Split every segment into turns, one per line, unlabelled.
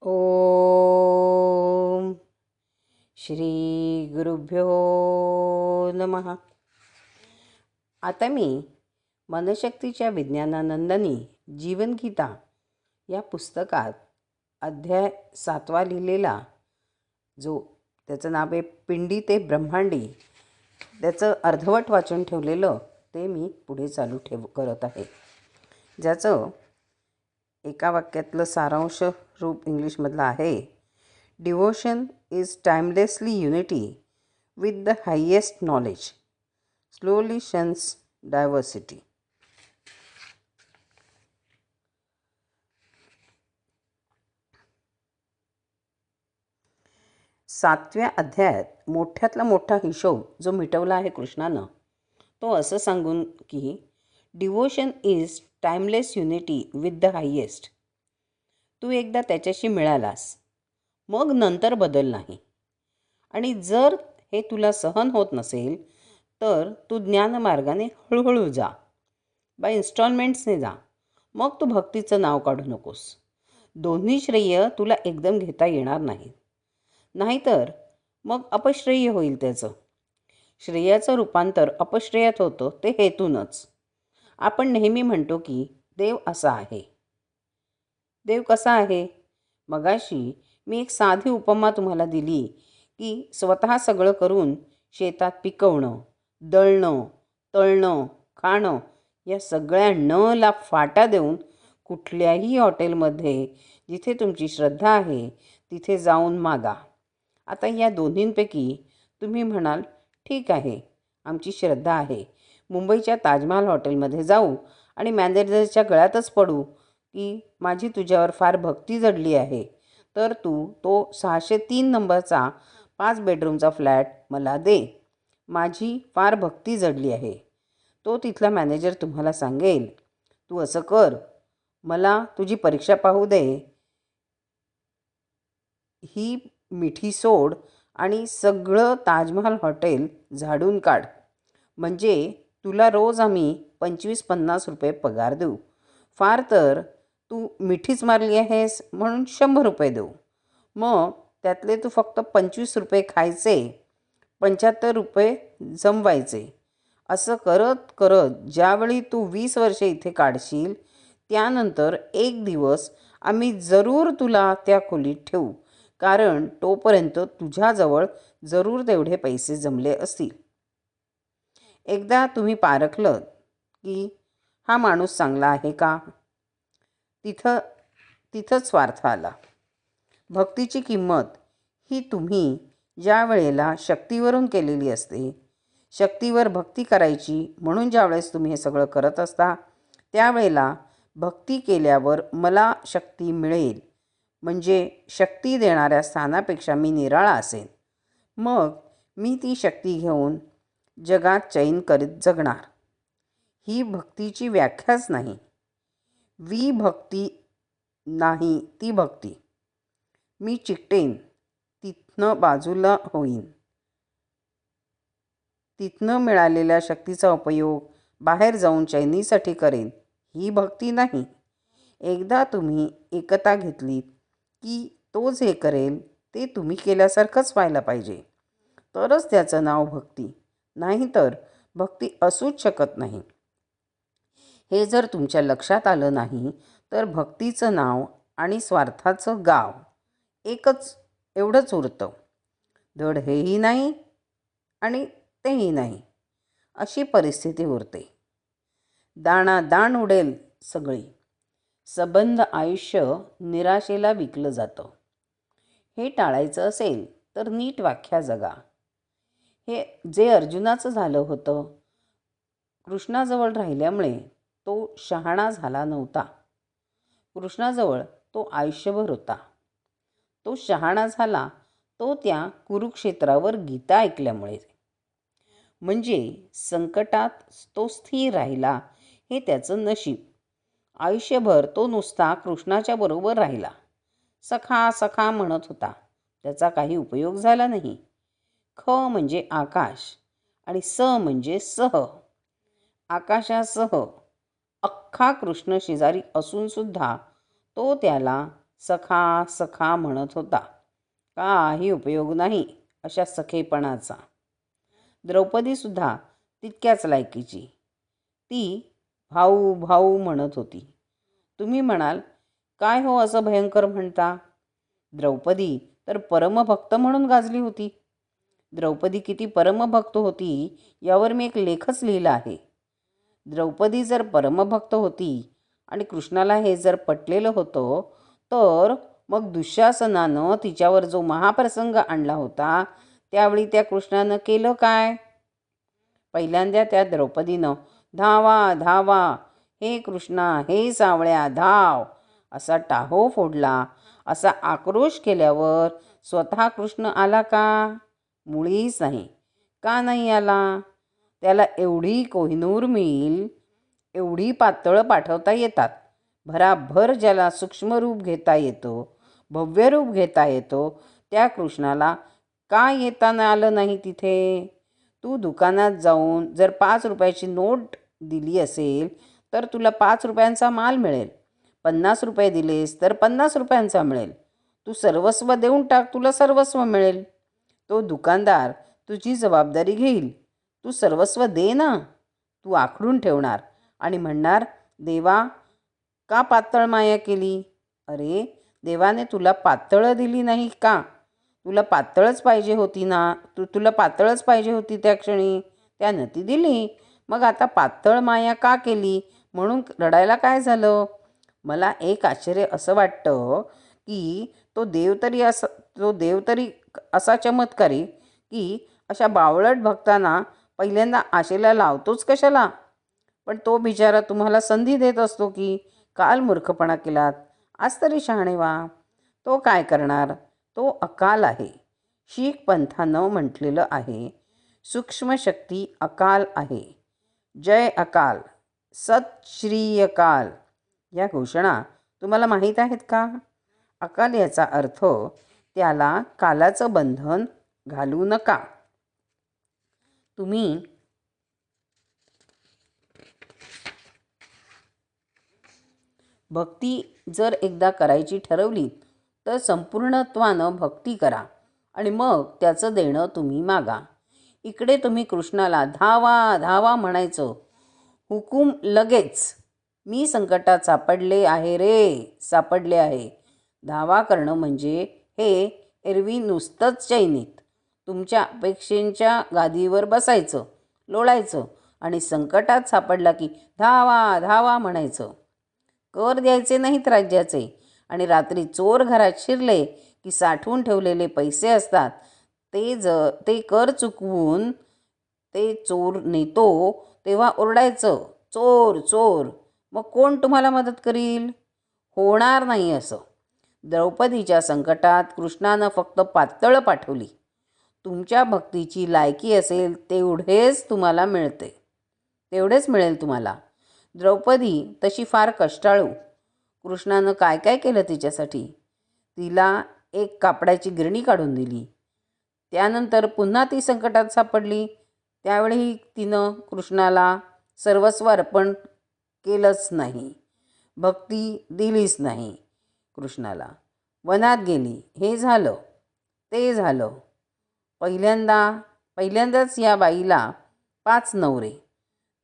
ओम श्री गुरुभ्यो नमः. आता मी मनशक्तीच्या विज्ञानानंदनी जीवनगीता या पुस्तकात अध्याय 7 लिहिलेला, जो त्याचं नाव आहे पिंडी ते ब्रह्मांडी, त्याचं अर्धवट वाचून ठेवलेलं ते मी पुढे चालू करत आहे. ज्याचं एका वाक्यातलं सारांश रूप इंग्लिशमधलं आहे: devotion is timelessly unity with the highest knowledge, slowly shuns diversity. सातव्या अध्यायात मोठ्यातला मोठा हिशोब जो मिटवला आहे कृष्णानं, तो असं सांगून की devotion is timeless unity with the highest. तू एकदा त्याच्याशी मिळालास, मग नंतर बदल नाही. आणि जर हे तुला सहन होत नसेल तर तू ज्ञानमार्गाने हळूहळू जा, बाय इन्स्टॉलमेंट्सने जा. मग तू भक्तीचं नाव काढू नकोस. दोन्ही श्रेय तुला एकदम घेता येणार नाही, नाहीतर मग अपश्रेय होईल. त्याचं श्रेयाचं रूपांतर अपश्रेयात होतं, ते हेतूनच. आपण नेहमी म्हणतो की देव असा आहे. देव कसा आहे? मगाशी मी एक साधी उपमा तुम्हाला दिली की स्वतः सगळं करून शेतात पिकवणं, दळणं, तळणं, खाणं या सगळ्यांना फाटा देऊन कुठल्याही हॉटेलमध्ये जिथे तुमची श्रद्धा आहे तिथे जाऊन मागा. आता या दोन्हींपैकी तुम्ही म्हणाल, ठीक आहे, आमची श्रद्धा आहे, मुंबईच्या ताजमहाल हॉटेलमध्ये जाऊ आणि मॅनेजरच्या गळ्यातच पडू की माझी तुझ्यावर फार भक्ती जडली आहे, तर तू तो 603 नंबरचा 5 बेडरूमचा फ्लॅट मला दे, माझी फार भक्ती जडली आहे. तो तिथला मॅनेजर तुम्हाला सांगेल, तू असं कर, मला तुझी परीक्षा पाहू दे, ही मिठी सोड आणि सगळं ताजमहाल हॉटेल झाडून काढ, म्हणजे तुला रोज आम्ही 25-50 रुपये पगार देऊ. फार तर तू मिठीच मारली आहेस म्हणून 100 रुपये देऊ. मग त्यातले तू फक्त 25 रुपये खायचे, 75 रुपये जमवायचे. असं करत करत ज्यावेळी तू 20 वर्षे इथे काढशील, त्यानंतर एक दिवस आम्ही जरूर तुला त्या खोलीत ठेवू, कारण तोपर्यंत तुझ्याजवळ जरूर तेवढे पैसे जमले असतील. एकदा तुम्ही पारखलं की हा माणूस चांगला आहे का, तिथंच स्वार्थ आला. भक्तीची किंमत ही तुम्ही ज्या वेळेला शक्तीवरून केलेली असते, शक्तीवर भक्ती करायची म्हणून ज्यावेळेस तुम्ही हे सगळं करत असता, त्यावेळेला भक्ती केल्यावर मला शक्ती मिळेल, म्हणजे शक्ती देणाऱ्या स्थानापेक्षा मी निराळा असेन, मग मी ती शक्ती घेऊन जगात चैन करीत जगणार. ही भक्तीची व्याख्याच नाही. भक्ती नाही ती भक्ती. मी चिकटेन, तिथनं बाजूला होईन, तिथनं मिळालेल्या शक्तीचा उपयोग बाहेर जाऊन चैनीसाठी करेन, ही भक्ती नाही. एकदा तुम्ही एकता घेतलीत की तो जे करेल ते तुम्ही केल्यासारखंच व्हायला पाहिजे, तरच त्याचं नाव भक्ती, नाहीतर भक्ती असूच शकत नाही. हे जर तुमच्या लक्षात आलं नाही तर भक्तीचं नाव आणि स्वार्थाचं गाव एकच एवढंच उरतं. धड हेही नाही आणि तेही नाही, अशी परिस्थिती उरते. दाणादाण उडेल सगळी. सबंध आयुष्य निराशेला विकलं जातं. हे टाळायचं असेल तर नीट व्याख्या जगा. हे जे अर्जुनाचं झालं होतं, कृष्णाजवळ राहिल्यामुळे तो शहाणा झाला नव्हता. कृष्णाजवळ तो आयुष्यभर होता. तो शहाणा झाला तो त्या कुरुक्षेत्रावर गीता ऐकल्यामुळे. म्हणजे संकटात तो स्थिर राहिला, हे त्याचं नशीब. आयुष्यभर तो नुसता कृष्णाच्या बरोबर राहिला, सखा सखा म्हणत होता, त्याचा काही उपयोग झाला नाही. ख म्हणजे आकाश आणि स म्हणजे सह. आकाशासह अख्खा कृष्ण शेजारी असून सुद्धा तो त्याला सखा सखा म्हणत होता. काही उपयोग नाही अशा सखेपणाचा. द्रौपदीसुद्धा तितक्याच लायकीची. ती भाऊ भाऊ म्हणत होती. तुम्ही म्हणाल, काय हो असं भयंकर म्हणता? द्रौपदी तर परमभक्त म्हणून गाजली होती. द्रौपदी किती परमभक्त होती यावर मी एक लेखच लिहिला आहे. द्रौपदी जर परमभक्त होती आणि कृष्णाला हे जर पटलेलं होतं, तर मग दुःशासनानं तिच्यावर जो महाप्रसंग आणला होता त्यावेळी त्या कृष्णानं केलं काय? पहिल्यांदा त्या द्रौपदीनं धावा धावा, हे कृष्णा हे सावळ्या धाव असा टाहो फोडला. असा आक्रोश केल्यावर स्वतः कृष्ण आला का? मुळीच नाही. का नाही आला? त्याला एवढी कोहिनूर मिळेल एवढी पातळं पाठवता येतात. भराभर ज्याला सूक्ष्मरूप घेता येतो, भव्य रूप घेता येतो, त्या कृष्णाला का येताना आलं नाही तिथे? तू दुकानात जाऊन जर 5 रुपयाची नोट दिली असेल तर तुला 5 रुपयांचा माल मिळेल. 50 रुपये दिलेस तर 50 रुपयांचा मिळेल. तू सर्वस्व देऊन टाक, तुला सर्वस्व मिळेल. तो दुकानदार तुझी जबाबदारी घेईल. तू सर्वस्व दे ना. तू आखडून ठेवणार आणि म्हणणार, देवा का पातळ माया केली? अरे देवाने तुला पातळं दिली नाही का? तुला पातळच पाहिजे होती ना. तुला पातळच पाहिजे होती त्या क्षणी. त्यानं ती दिली. मग आता पातळ माया का केली म्हणून रडायला काय झालं? मला एक आश्चर्य असं वाटतं की तो देव तरी असा चमत्कारी की अशा बावळट भक्तांना पहिल्यांदा आशेला लावतोच कशाला? पण तो बिचारा तुम्हाला संधी देत असतो की काल मूर्खपणा केलात, आज तरी शहाणे व्हा. तो काय करणार? तो अकाल आहे. शीख पंथानं म्हटलेलं आहे, सूक्ष्म शक्ती अकाल आहे. जय अकाल, सत श्री अकाल. या घोषणा तुम्हाला माहीत आहेत का? अकाल याचा अर्थ त्याला कालाचं बंधन घालू नका. तुम्ही भक्ती जर एकदा करायची ठरवली तर संपूर्णत्वानं भक्ती करा आणि मग त्याचं देणं तुम्ही मागा. इकडे तुम्ही कृष्णाला धावा धावा म्हणायचं. हुकूम लगेच. मी संकटात सापडले आहे रे, सापडले आहे. धावा करणं म्हणजे हे एरवी नुसतंच चैनीत तुमच्या अपेक्षेच्या गादीवर बसायचं, लोळायचं आणि संकटात सापडला की धावा धावा म्हणायचं. कर द्यायचे नाहीत राज्याचे आणि रात्री चोर घरात शिरले की साठवून ठेवलेले पैसे असतात ते कर चुकवून ते चोर नेतो तेव्हा ओरडायचं, चोर चोर. मग कोण तुम्हाला मदत करील? होणार नाही असं. द्रौपदीच्या संकटात कृष्णानं फक्त पातळं पाठवली. तुमच्या भक्तीची लायकी असेल तेवढेच तुम्हाला मिळते, तेवढेच मिळेल तुम्हाला. द्रौपदी तशी फार कष्टाळू. कृष्णानं काय काय केलं तिच्यासाठी? तिला एक कापडाची गिरणी काढून दिली. त्यानंतर पुन्हा ती संकटात सापडली. त्यावेळी तिनं कृष्णाला सर्वस्व अर्पण केलंच नाही, भक्ती दिलीच नाही कृष्णाला. वनात गेली, हे झालं ते झालं. पहिल्यांदाच या बाईला 5 नवरे,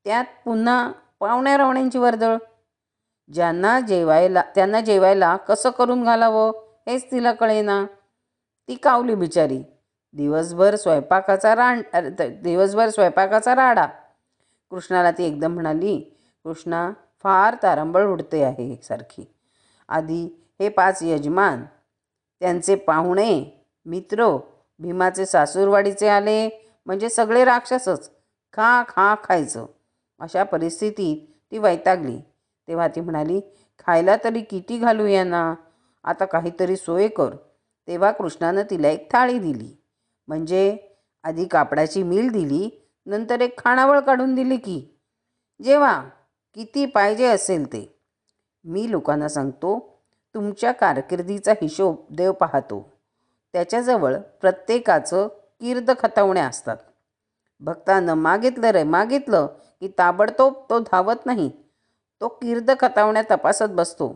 त्यात पुन्हा पाहुण्या रावण्यांची वर्दळ. त्यांना जेवायला कसं करून घालावं हेच तिला कळेना. ती कावली बिचारी. दिवसभर स्वयंपाकाचा राडा. कृष्णाला ती एकदम म्हणाली, कृष्णा फार तारंबळ उडते आहे सारखी. आधी हे 5 यजमान, त्यांचे पाहुणे मित्र, भीमाचे सासूरवाडीचे आले म्हणजे सगळे राक्षसच. खा खा खायचं. अशा परिस्थितीत ती वैतागली. तेव्हा ती म्हणाली, खायला तरी किती घालू यांना, आता काहीतरी सोय कर. तेव्हा कृष्णानं तिला एक थाळी दिली. म्हणजे आधी कापडाची मिल दिली, नंतर एक खाणावळ काढून दिली की जेव्हा किती पाहिजे असेल ते. मी लोकांना सांगतो, तुमच्या कारकिर्दीचा हिशोब देव पाहतो. त्याच्याजवळ प्रत्येकाचं कीर्द खतवण्या असतात. भक्तानं मागितलं की ताबडतोब तो धावत नाही. तो कीर्द खतावण्या तपासत बसतो.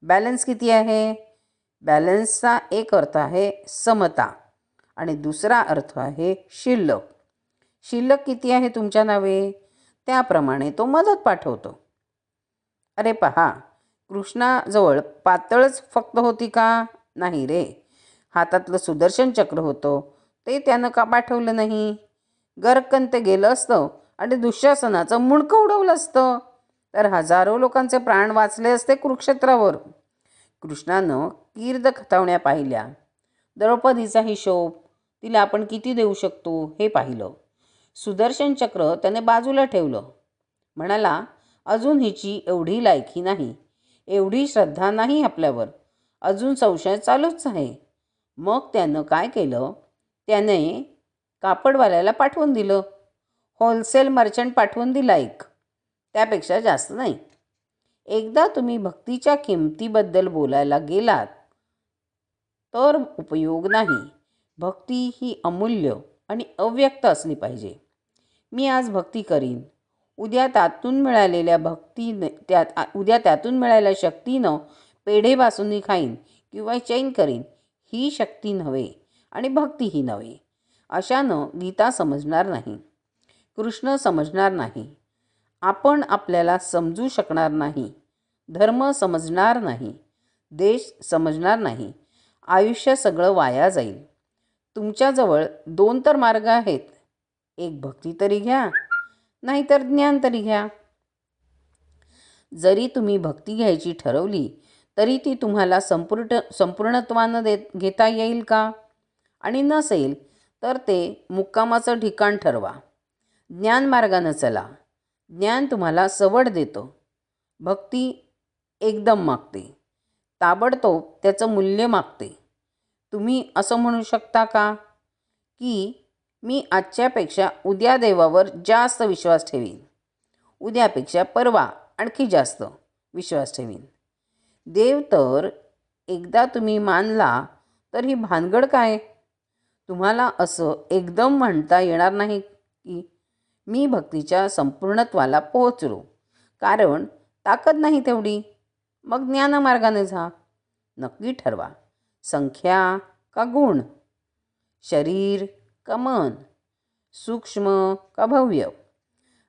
बॅलन्स किती आहे? बॅलन्सचा एक अर्थ आहे समता आणि दुसरा अर्थ आहे शिल्लक. शिल्लक किती आहे तुमच्या नावे त्याप्रमाणे तो मदत पाठवतो. अरे पहा, कृष्णाजवळ पातळच फक्त होती का? नाही रे. हातातलं सुदर्शन चक्र होतं, ते त्यानं का पाठवलं नाही? गरकन ते गेलं असतं आणि दुःशासनाचं मुंडकं उडवलं असतं तर हजारो लोकांचे प्राण वाचले असते कुरुक्षेत्रावर. कृष्णानं कीर्द खतावण्या पाहिल्या, द्रौपदीचा हिशोब, तिला आपण किती देऊ शकतो हे पाहिलं. सुदर्शन चक्र त्याने बाजूला ठेवलं. म्हणाला, अजून हिची एवढी लायकी नाही, एवढी श्रद्धा नाही आपल्यावर, अजून संशय चालूच आहे. मग त्यानं काय केलं? त्याने कापडवाल्याला पाठवून दिलं. होलसेल मर्चंट पाठवून दिला एक, त्यापेक्षा जास्त नाही. एकदा तुम्ही भक्तीच्या किमतीबद्दल बोलायला गेलात तर उपयोग नाही. भक्ती ही अमूल्य आणि अव्यक्त असली पाहिजे. मी आज भक्ती करीन, उद्या त्यातून मिळालेल्या शक्तीनं पेढे बासुंदी खाईन किंवा चैन करीन, ही शक्ती नव्हे आणि भक्तीही नव्हे. अशानं गीता समजणार नाही, कृष्ण समजणार नाही, आपण आपल्याला समजू शकणार नाही, धर्म समजणार नाही, देश समजणार नाही, आयुष्य सगळं वाया जाईल. तुमच्याजवळ 2 तर मार्ग आहेत, एक भक्ती तरी घ्या, नाहीतर ज्ञान तरी घ्या. जरी तुम्ही भक्ती घ्यायची ठरवली तरी ती तुम्हाला संपूर्णत्वानं घेता येईल का? आणि नसेल तर ते मुक्कामाचं ठिकाण ठरवा. ज्ञान मार्गानं चला, ज्ञान तुम्हाला सवड देतं. भक्ती एकदम मागते, ताबडतोब त्याचं मूल्य मागते. तुम्ही असं म्हणू शकता का की मी आजच्यापेक्षा उद्या देवावर जास्त विश्वास ठेवीन, उद्यापेक्षा परवा आणखी जास्त विश्वास ठेवीन. देव तर एकदा तुम्ही मानला तर ही भानगड काय? तुम्हाला असं एकदम म्हणता येणार नाही की मी भक्तीच्या संपूर्णत्वाला पोहोचलो, कारण ताकद नाही तेवढी. मग ज्ञानमार्गाने जा. नक्की ठरवा, संख्या का गुण, शरीर का मन, सूक्ष्म का भव्य.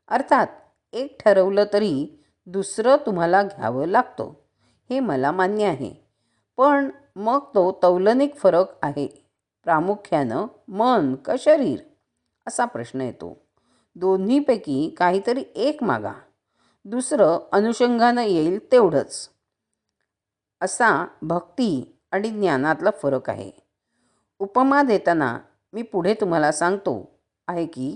अर्थात एक ठरवलं तरी दुसरं तुम्हाला घ्यावं लागतं, हे मला मान्य आहे. पण मग तो तौलनिक फरक आहे, प्रामुख्यानं मन का शरीर असा प्रश्न येतो. दोन्हीपैकी काहीतरी एक मागा, दुसरं अनुषंगानं येईल तेवढंच. असा भक्ती आणि ज्ञानातला फरक आहे. उपमा देताना मी पुढे तुम्हाला सांगतो आहे की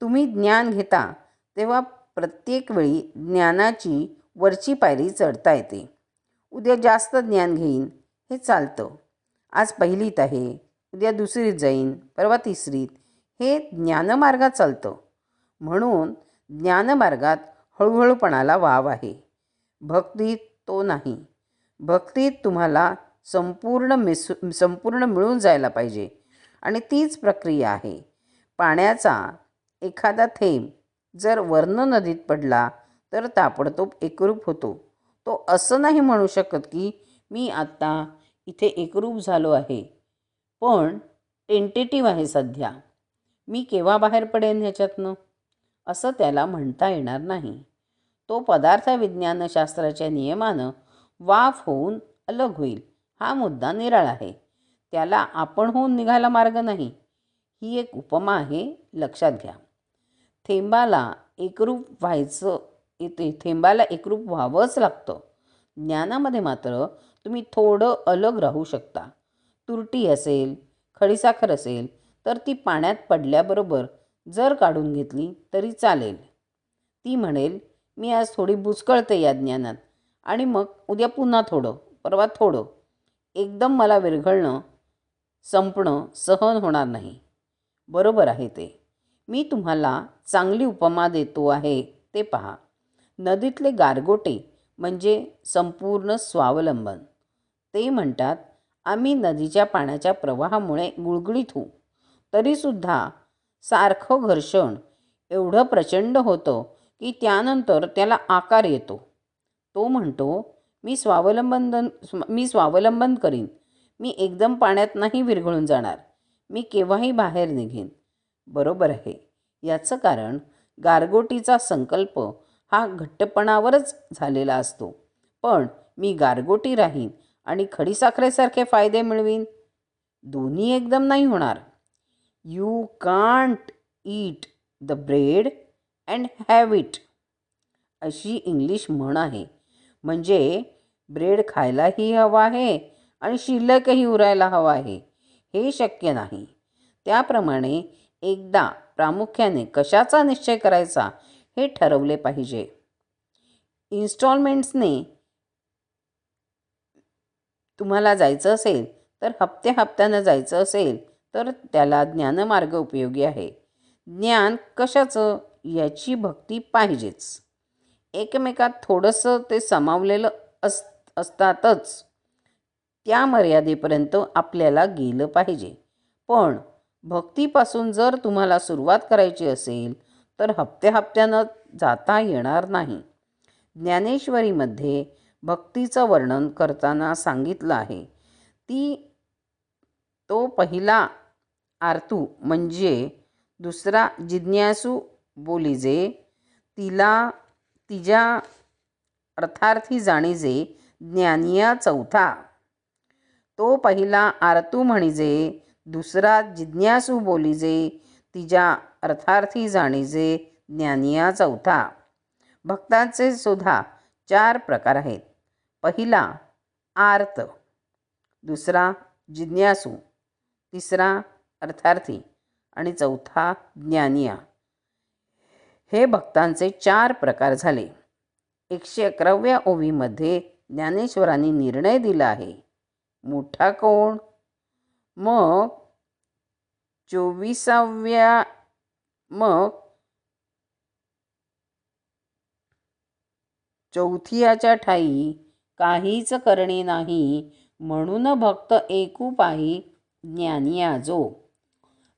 तुम्ही ज्ञान घेता तेव्हा प्रत्येक वेळी ज्ञानाची वरची पायरी चढता येते. उद्या जास्त ज्ञान घेईन हे चालतं. आज पहिलीत आहे, उद्या दुसरीत जाईन, परवा तिसरीत, हे ज्ञानमार्गात चालतं. म्हणून ज्ञानमार्गात हळूहळूपणाला वाव आहे. भक्तीत तो नाही. भक्तीत तुम्हाला संपूर्ण मिळून जायला पाहिजे आणि तीच प्रक्रिया आहे. पाण्याचा एखादा थेंब जर वर्ण नदीत पडला तर ताबडतोब एकरूप होतो. तो असं नाही म्हणू शकत की मी आत्ता इथे एकरूप झालो आहे, पण टेंटेटिव्ह आहे सध्या, मी केव्हा बाहेर पडेन ह्याच्यातनं, असं त्याला म्हणता येणार नाही. तो पदार्थ विज्ञानशास्त्राच्या नियमानं वाफ होऊन अलग होईल, हा मुद्दा निराळा आहे. त्याला आपण होऊन निघायला मार्ग नाही. ही एक उपमा आहे, लक्षात घ्या. थेंबाला एकरूप व्हावंच लागतं. ज्ञानामध्ये मात्र तुम्ही थोडं अलग राहू शकता. तुरटी असेल, खडीसाखर असेल तर ती पाण्यात पडल्याबरोबर जर काढून घेतली तरी चालेल. ती म्हणेल, मी आज थोडी बुचकळते या ज्ञानात आणि मग उद्या पुन्हा थोडं, परवा थोडं. एकदम मला विरघळणं, संपणं सहन होणार नाही. बरोबर आहे ते. मी तुम्हाला चांगली उपमा देतो आहे ते पहा. नदीतले गारगोटे म्हणजे संपूर्ण स्वावलंबन. ते म्हणतात, आम्ही नदीच्या पाण्याच्या प्रवाहामुळे गुळगुळीत होऊ, तरीसुद्धा सारखं घर्षण एवढं प्रचंड होतं की त्यानंतर त्याला आकार येतो. तो म्हणतो, मी स्वावलंबन करीन, मी एकदम पाण्यात नाही विरघळून जाणार. मी केव्हाही बाहेर निघेन. बरोबर आहे. याचं कारण गारगोटीचा संकल्प हा घट्टपणावरच झालेला असतो. पण मी गारगोटी राहीन आणि खडीसाखरेसारखे फायदे मिळवीन. दोन्ही एकदम नाही होणार. You can't eat the bread and have it, अशी इंग्लिश म्हण आहे. म्हणजे ब्रेड खायलाही हवा आहे आणि शिल्लकही उरायला हवा आहे, हे शक्य नाही. त्याप्रमाणे एकदा प्रामुख्याने कशाचा निश्चय करायचा हे ठरवले पाहिजे. इन्स्टॉलमेंट्सने तुम्हाला जायचं असेल तर हप्त्यानं जायचं असेल तर त्याला ज्ञानमार्ग उपयोगी आहे. ज्ञान कशाचं याची भक्ती पाहिजेच. एकमेकात थोडंसं ते सामावलेलं असतातच. त्या मर्यादेपर्यंत आपल्याला गेलं पाहिजे. पण भक्तीपासून जर तुम्हाला सुरुवात करायची असेल तर हप्त्यानं जाता येणार नाही. ज्ञानेश्वरीमध्ये भक्तीचं वर्णन करताना सांगितलं आहे. तो पहिला आरतू म्हणजे दुसरा जिज्ञासू बोलिजे, तिजा अर्थार्थी जाणीजे ज्ञानिया चौथा. तो पहिला आरतू म्हणजे दुसरा जिज्ञासू बोलिजे, तिजा अर्थार्थी जाणीजे ज्ञानिया चौथा. भक्तांचे सुद्धा 4 प्रकार आहेत. पहिला आर्त, दुसरा जिज्ञासू, तिसरा अर्थार्थी आणि चौथा ज्ञानिया. हे भक्तांचे 4 प्रकार झाले. 111व्या ओवीमध्ये ज्ञानेश्वरांनी निर्णय दिला आहे. मोठा कोण? मग 24व्या ठाई काहीच करणे नाही, म्हणून भक्त एकू पाही ज्ञानिया जो.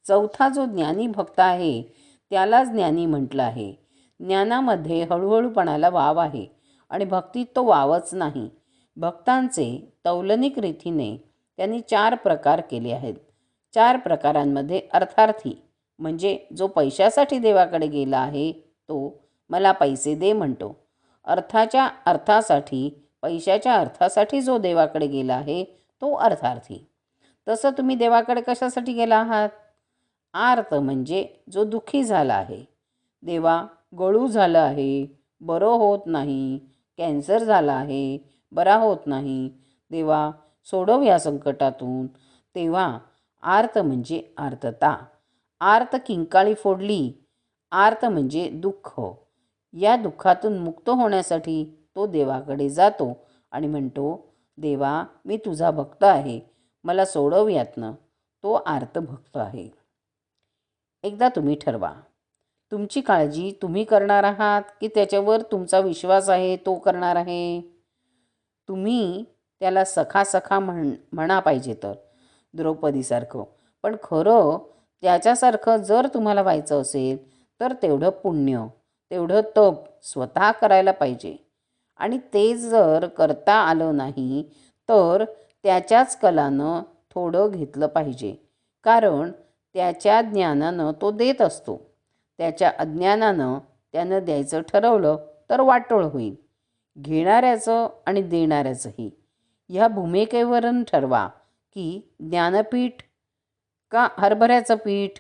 चौथा जो ज्ञानी भक्त आहे त्यालाच ज्ञानी म्हटलं आहे. ज्ञानामध्ये हळूहळूपणाला वाव आहे आणि भक्तीत तो वावच नाही. भक्तांचे तौलनिक रीतीने त्यांनी 4 प्रकार केले आहेत. 4 प्रकारांमध्ये अर्थार्थी म्हणजे जो पैशासाठी देवाकडे गेला आहे तो मला पैसे दे म्हणतो. अर्थाच्या अर्थासाठी, पैशाच्या अर्थासाठी जो देवाकडे गेला आहे तो अर्थार्थी. तसं तुम्ही देवाकडे कशासाठी गेला आहात? आर्त म्हणजे जो दुःखी झाला आहे. देवा गळू झालं आहे, बरं होत नाही, कॅन्सर झाला आहे, बरा होत नाही, देवा सोडव या संकटातून. तेव्हा आर्त म्हणजे आर्तता. आर्त किंकाळी फोडली. आर्त म्हणजे दुःख. या दुःखातून मुक्त होण्यासाठी तो देवाकडे जातो आणि म्हणतो, देवा मी तुझा भक्त आहे, मला सोडव यातनं. तो आर्त भक्त आहे. एकदा तुम्ही ठरवा, तुमची काळजी तुम्ही करणार आहात की त्याच्यावर तुमचा विश्वास आहे तो करणार आहे. तुम्ही त्याला सखा म्हणा पाहिजे तर द्रौपदीसारखं. पण खरं त्याच्यासारखं जर तुम्हाला व्हायचं असेल तर तेवढं पुण्य, तेवढं तप स्वतः करायला पाहिजे. आणि ते जर करता आलं नाही तर त्याच्याच कलानं थोडं घेतलं पाहिजे. कारण त्याच्या ज्ञानानं तो देत असतो. त्याच्या अज्ञानानं त्यानं द्यायचं ठरवलं तर वाटोळ होईल. घेणाऱ्याचं आणि देणाऱ्याचंही. ह्या भूमिकेवरून ठरवा की ज्ञानपीठ का हरभऱ्याचं पीठ,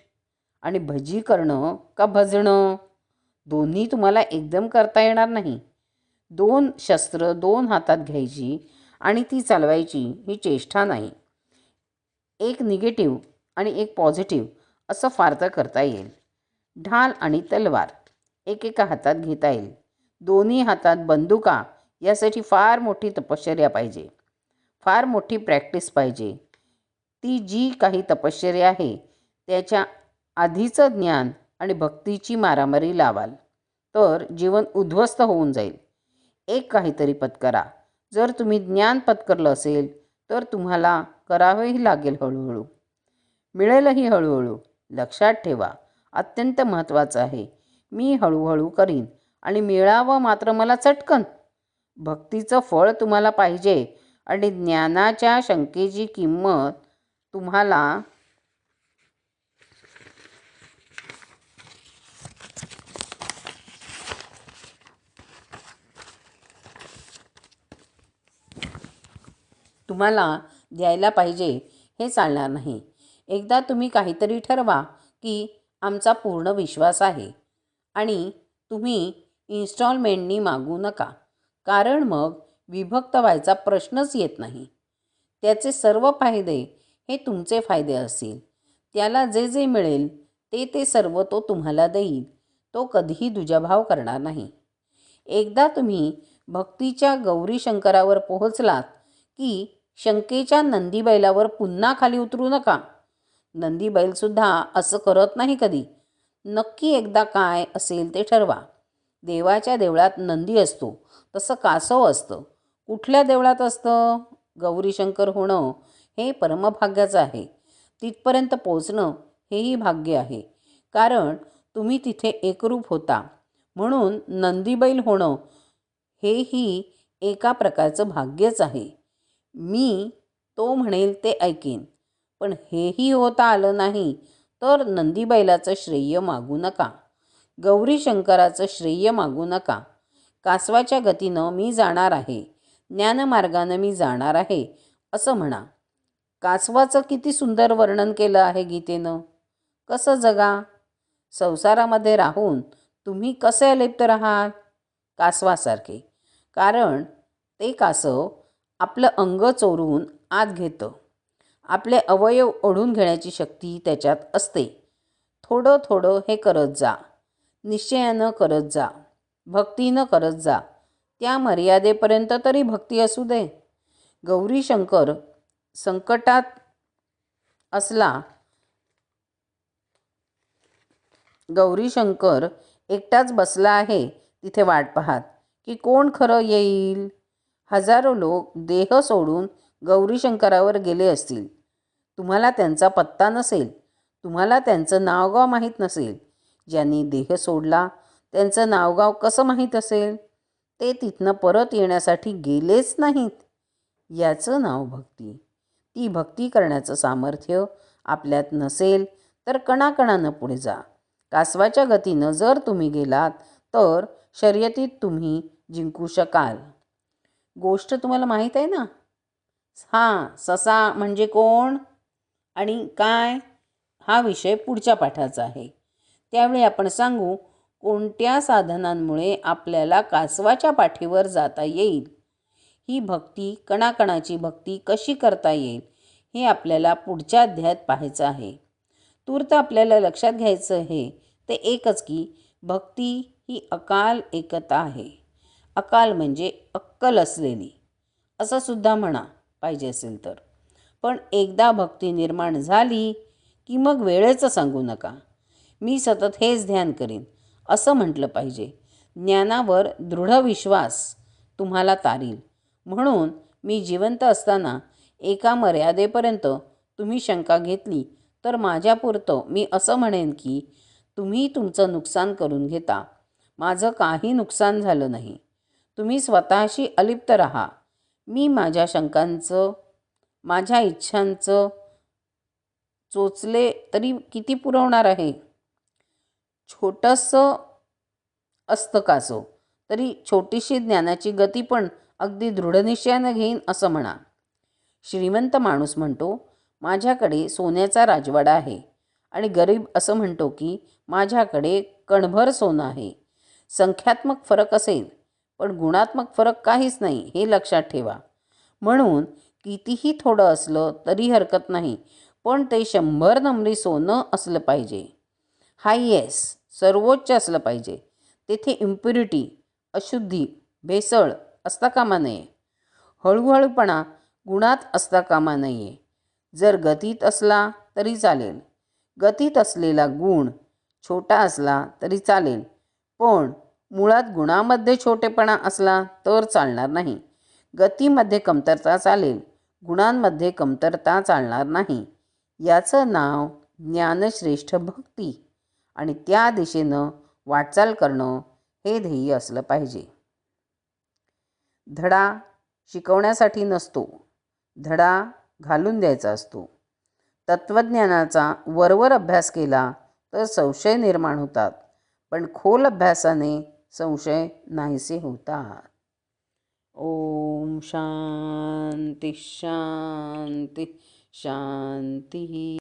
आणि भजी करणं का भजणं. दोन्ही तुम्हाला एकदम करता येणार नाही. 2 शस्त्र 2 हातात घ्यायची आणि ती चालवायची ही चेष्टा नाही. एक निगेटिव्ह आणि एक पॉझिटिव्ह असं फार तर करता येईल. ढाल आणि तलवार एकेका हातात घेता येईल. दोन्ही हातात बंदुका यासाठी फार मोठी तपश्चर्या पाहिजे, फार मोठी प्रॅक्टिस पाहिजे. ती जी काही तपश्चर्या आहे त्याच्या आधीचं ज्ञान आणि भक्तीची मारामारी लावाल तर जीवन उद्ध्वस्त होऊन जाईल. एक काहीतरी पत्करा. जर तुम्ही ज्ञान पत्करलं असेल तर तुम्हाला करावेही लागेल हळूहळू, मिळेलही हळूहळू. लक्षात ठेवा, अत्यंत महत्त्वाचं आहे. मी हळूहळू करीन आणि मिळावं मात्र मला चटकन. भक्तीचं फळ तुम्हाला पाहिजे आणि ज्ञानाच्या शंकेची किंमत तुम्हाला द्यायला पाहिजे हे चालणार नाही. एकदा तुम्ही काहीतरी ठरवा की आमचा पूर्ण विश्वास आहे आणि तुम्ही इन्स्टॉलमेंटनी मागू नका, कारण मग विभक्त व्हायचा प्रश्नच येत नाही. त्याचे सर्व फायदे हे तुमचे फायदे असतील. त्याला जे जे मिळेल ते सर्व तो तुम्हाला देईल. तो कधीही दुजाभाव करणार नाही. एकदा तुम्ही भक्तीच्या गौरी शंकरावर पोहोचलात की शंकेच्या नंदीबैलावर पुन्हा खाली उतरू नका. नंदीबैलसुद्धा असं करत नाही कधी. नक्की एकदा काय असेल ते ठरवा. देवाच्या देवळात नंदी असतो तसं कासव असतं. कुठल्या देवळात असतं? गौरीशंकर होणं हे परमभाग्याचं आहे. तिथपर्यंत पोचणं हेही भाग्य आहे, कारण तुम्ही तिथे एकरूप होता. म्हणून नंदीबैल होणं हेही एका प्रकारचं भाग्यच आहे. मी तो म्हणेल ते ऐकेन. पण हेही होता आलं नाही तर नंदीबैलाचं श्रेय मागू नका. गौरीशंकराचं श्रेय मागू नका. कासवाच्या गतीनं मी जाणार आहे, ज्ञानमार्गानं मी जाणार आहे असं म्हणा. कासवाचं किती सुंदर वर्णन केलं आहे गीतेनं. कसं जगा? संसारामध्ये राहून तुम्ही कसे अलिप्त राहाल? कासवासारखे. कारण ते कासव आपलं अंग चोरून आत घेतं. आपले अवयव ओढून घेण्याची शक्ती त्याच्यात असते. थोडं थोडं हे करत जा. निश्चयानं करत जा. भक्तीनं करत जा. त्या मर्यादेपर्यंत तरी भक्ती असू दे. गौरीशंकर संकटात असला, गौरीशंकर एकटाच बसला आहे तिथे वाट पाहत की कोण खरं येईल. हजारो लोक देह सोडून गौरीशंकरावर गेले असतील. तुम्हाला त्यांचा पत्ता नसेल. तुम्हाला त्यांचं नावगाव माहीत नसेल. ज्यांनी देह सोडला त्यांचं नावगाव कसं माहीत असेल? ते तिथनं परत येण्यासाठी गेलेच नाहीत. याचं नाव भक्ती. ती भक्ती करण्याचं सामर्थ्य आपल्यात नसेल तर कणाकणानं पुढे जा. कासवाच्या गतीनं जर तुम्ही गेलात तर शर्यतीत तुम्ही जिंकू शकाल. गोष्ट तुम्हाला माहीत आहे ना? ससा म्हणजे कोण आणि काय हा विषय पुढच्या पाठाचा आहे. त्यावेळी आपण सांगू कोणत्या साधनांमुळे आपल्याला कासवाच्या पाठीवर जाता येईल. ही भक्ती, कणाकणाची भक्ती कशी करता येईल हे आपल्याला पुढच्या अध्यायात पाहायचं आहे. तूर्त आपल्याला लक्षात घ्यायचं आहे ते एकच की भक्ती ही अकाल एकता आहे. अकाल म्हणजे अक्कल असलेली असं सुद्धा म्हणा पाहिजे असेल तर. पण एकदा भक्ती निर्माण झाली की मग वेळेचं सांगू नका. मी सतत हेच ध्यान करीन असं म्हटलं पाहिजे. ज्ञानावर दृढ विश्वास तुम्हाला तारील. म्हणून मी जिवंत असताना एका मर्यादेपर्यंत तुम्ही शंका घेतली तर माझ्यापुरतं मी असं म्हणेन की तुम्ही तुमचं नुकसान करून घेता. माझं काही नुकसान झालं नाही. तुम्ही स्वतःशी अलिप्त राहा. मी माझ्या शंकांचं, माझ्या इच्छांचं चोचले तरी किती पुरवणार आहे? छोटंसं असतं कासव तरी छोटीशी ज्ञानाची गती पण अगदी दृढनिश्चयानं घेईन असं म्हणा. श्रीमंत माणूस म्हणतो माझ्याकडे सोन्याचा राजवाडा आहे आणि गरीब असं म्हणतो की माझ्याकडे कणभर सोनं आहे. संख्यात्मक फरक असेल पण गुणात्मक फरक काहीच नाही हे लक्षात ठेवा. म्हणून कितीही थोडं असलं तरी हरकत नाही, पण ते 100 नंबरी सोनं असलं पाहिजे. हायएस्ट, सर्वोच्च असलं पाहिजे. तेथे इम्प्युरिटी, अशुद्धी, भेसळ असता कामा नये. हळूहळूपणा गुणात असता कामा नये. जर गतीत असला तरी चालेल. गतीत असलेला गुण छोटा असला तरी चालेल, पण मुळात गुणामध्ये छोटेपणा असला तर चालणार नाही. गतीमध्ये कमतरता चालेल, गुणांमध्ये कमतरता चालणार नाही. याचं नाव ज्ञानश्रेष्ठ भक्ती आणि त्या दिशेनं वाटचाल करणं हे ध्येय असलं पाहिजे. धडा शिकवण्यासाठी नसतो, धडा घालून द्यायचा असतो. तत्त्वज्ञानाचा वरवर अभ्यास केला तर संशय निर्माण होतात, पण खोल अभ्यासाने संशय नाहीसे होतात. ओम शांती शांती शांती.